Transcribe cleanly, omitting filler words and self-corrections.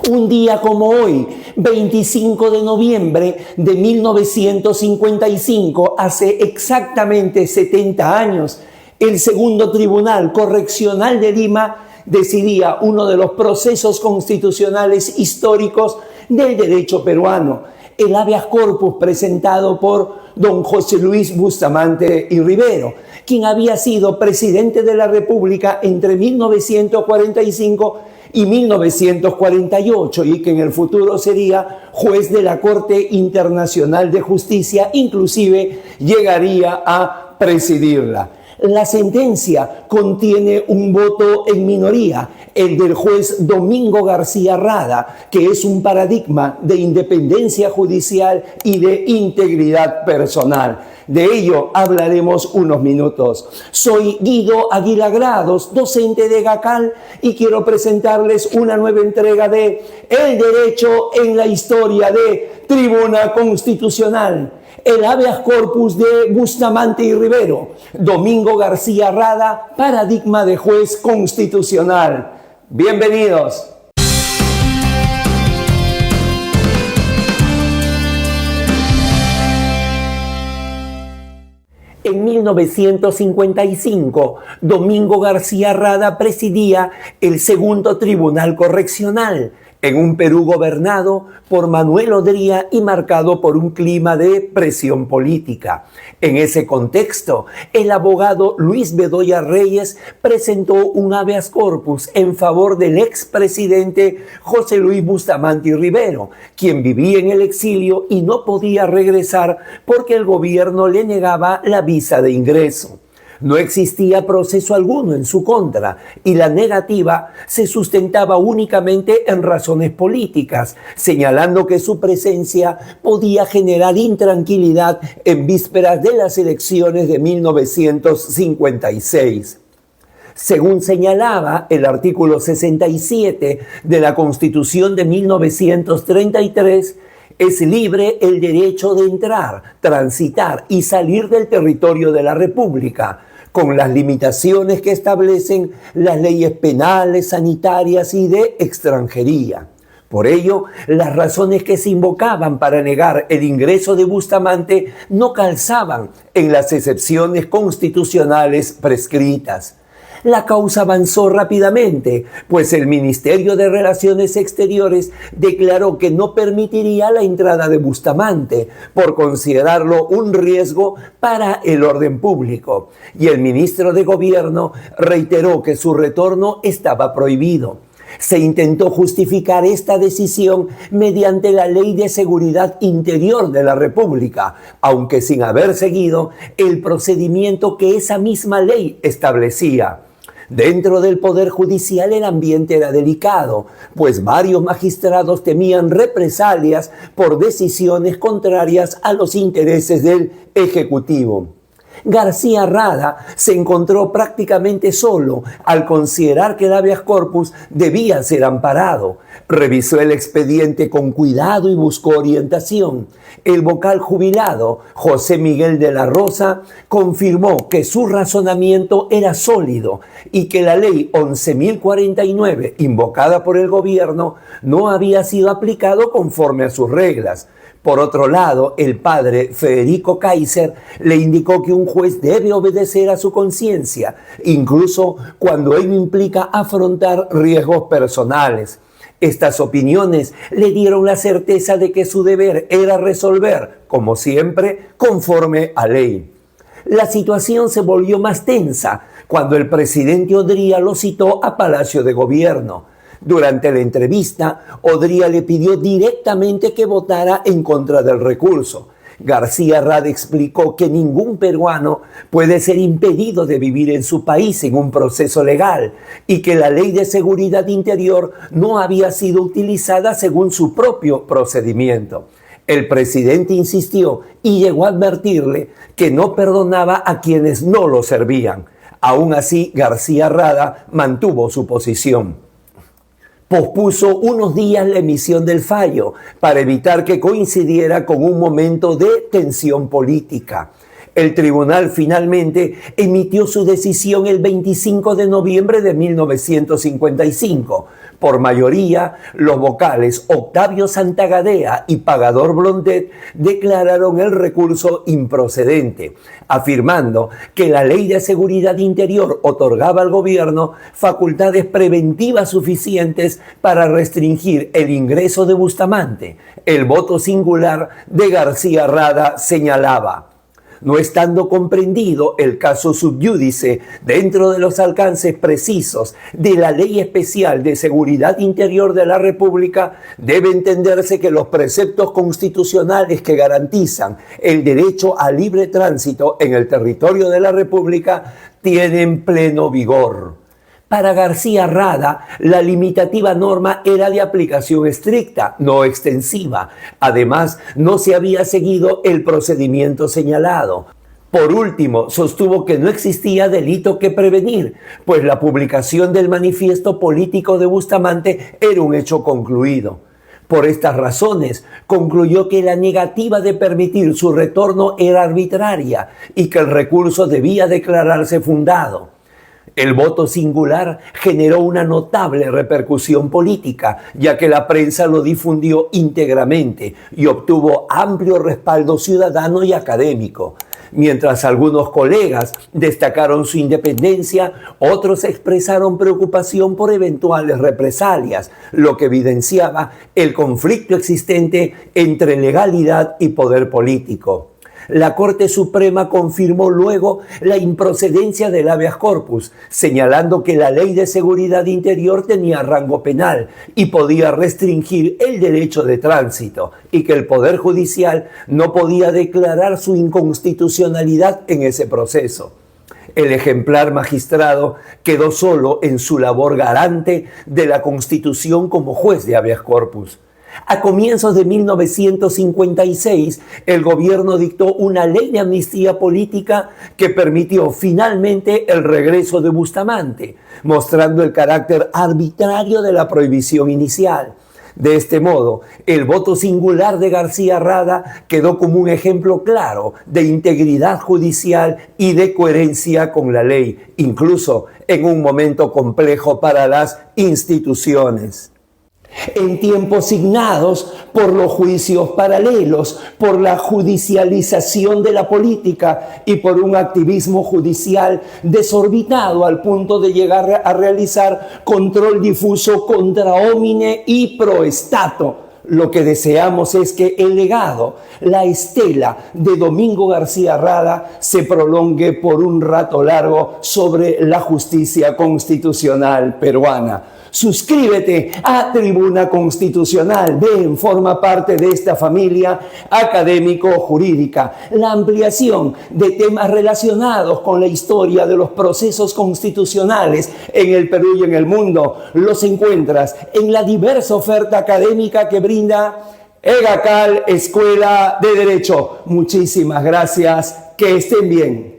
Un día como hoy, 25 de noviembre de 1955, hace exactamente 70 años, el segundo Tribunal Correccional de Lima decidía uno de los procesos constitucionales históricos del derecho peruano, el habeas corpus presentado por don José Luis Bustamante y Rivero, quien había sido presidente de la República entre 1945 y 1948 y que en el futuro sería juez de la Corte Internacional de Justicia, inclusive llegaría a presidirla. La sentencia contiene un voto en minoría, el del juez Domingo García Rada, que es un paradigma de independencia judicial y de integridad personal. De ello hablaremos unos minutos. Soy Guido Aguila Grados, docente de GACAL, y quiero presentarles una nueva entrega de El Derecho en la Historia de Tribuna Constitucional. El habeas corpus de Bustamante y Rivero, Domingo García Rada, paradigma de juez constitucional. Bienvenidos. En 1955, Domingo García Rada presidía el segundo Tribunal Correccional, en un Perú gobernado por Manuel Odría y marcado por un clima de presión política. En ese contexto, el abogado Luis Bedoya Reyes presentó un habeas corpus en favor del expresidente José Luis Bustamante y Rivero, quien vivía en el exilio y no podía regresar porque el gobierno le negaba la visa de ingreso. No existía proceso alguno en su contra y la negativa se sustentaba únicamente en razones políticas, señalando que su presencia podía generar intranquilidad en vísperas de las elecciones de 1956. Según señalaba el artículo 67 de la Constitución de 1933, es libre el derecho de entrar, transitar y salir del territorio de la República, con las limitaciones que establecen las leyes penales, sanitarias y de extranjería. Por ello, las razones que se invocaban para negar el ingreso de Bustamante no calzaban en las excepciones constitucionales prescritas. La causa avanzó rápidamente, pues el Ministerio de Relaciones Exteriores declaró que no permitiría la entrada de Bustamante por considerarlo un riesgo para el orden público, y el ministro de Gobierno reiteró que su retorno estaba prohibido. Se intentó justificar esta decisión mediante la Ley de Seguridad Interior de la República, aunque sin haber seguido el procedimiento que esa misma ley establecía. Dentro del Poder Judicial el ambiente era delicado, pues varios magistrados temían represalias por decisiones contrarias a los intereses del Ejecutivo. García Rada se encontró prácticamente solo al considerar que el habeas corpus debía ser amparado. Revisó el expediente con cuidado y buscó orientación. El vocal jubilado, José Miguel de la Rosa, confirmó que su razonamiento era sólido y que la ley 11.049, invocada por el gobierno, no había sido aplicado conforme a sus reglas. Por otro lado, el padre Federico Kaiser le indicó que un juez debe obedecer a su conciencia, incluso cuando ello implica afrontar riesgos personales. Estas opiniones le dieron la certeza de que su deber era resolver, como siempre, conforme a ley. La situación se volvió más tensa cuando el presidente Odría lo citó a Palacio de Gobierno. Durante la entrevista, Odría le pidió directamente que votara en contra del recurso. García Rada explicó que ningún peruano puede ser impedido de vivir en su país en un proceso legal y que la Ley de Seguridad Interior no había sido utilizada según su propio procedimiento. El presidente insistió y llegó a advertirle que no perdonaba a quienes no lo servían. Aún así, García Rada mantuvo su posición. Pospuso unos días la emisión del fallo para evitar que coincidiera con un momento de tensión política. El tribunal finalmente emitió su decisión el 25 de noviembre de 1955. Por mayoría, los vocales Octavio Santagadea y Pagador Blondet declararon el recurso improcedente, afirmando que la Ley de Seguridad Interior otorgaba al gobierno facultades preventivas suficientes para restringir el ingreso de Bustamante. El voto singular de García Rada señalaba: no estando comprendido el caso sub iudice dentro de los alcances precisos de la Ley Especial de Seguridad Interior de la República, debe entenderse que los preceptos constitucionales que garantizan el derecho a libre tránsito en el territorio de la República tienen pleno vigor. Para García Rada, la limitativa norma era de aplicación estricta, no extensiva. Además, no se había seguido el procedimiento señalado. Por último, sostuvo que no existía delito que prevenir, pues la publicación del manifiesto político de Bustamante era un hecho concluido. Por estas razones, concluyó que la negativa de permitir su retorno era arbitraria y que el recurso debía declararse fundado. El voto singular generó una notable repercusión política, ya que la prensa lo difundió íntegramente y obtuvo amplio respaldo ciudadano y académico. Mientras algunos colegas destacaron su independencia, otros expresaron preocupación por eventuales represalias, lo que evidenciaba el conflicto existente entre legalidad y poder político. La Corte Suprema confirmó luego la improcedencia del habeas corpus, señalando que la Ley de Seguridad Interior tenía rango penal y podía restringir el derecho de tránsito, y que el Poder Judicial no podía declarar su inconstitucionalidad en ese proceso. El ejemplar magistrado quedó solo en su labor garante de la Constitución como juez de habeas corpus. A comienzos de 1956, el gobierno dictó una ley de amnistía política que permitió finalmente el regreso de Bustamante, mostrando el carácter arbitrario de la prohibición inicial. De este modo, el voto singular de García Rada quedó como un ejemplo claro de integridad judicial y de coherencia con la ley, incluso en un momento complejo para las instituciones. En tiempos signados por los juicios paralelos, por la judicialización de la política y por un activismo judicial desorbitado al punto de llegar a realizar control difuso contra homine y pro Stato. Lo que deseamos es que el legado, la estela de Domingo García Rada se prolongue por un rato largo sobre la justicia constitucional peruana. Suscríbete a Tribuna Constitucional. Ven, forma parte de esta familia académico-jurídica. La ampliación de temas relacionados con la historia de los procesos constitucionales en el Perú y en el mundo los encuentras en la diversa oferta académica que brinda EGACAL, Escuela de Derecho. Muchísimas gracias. Que estén bien.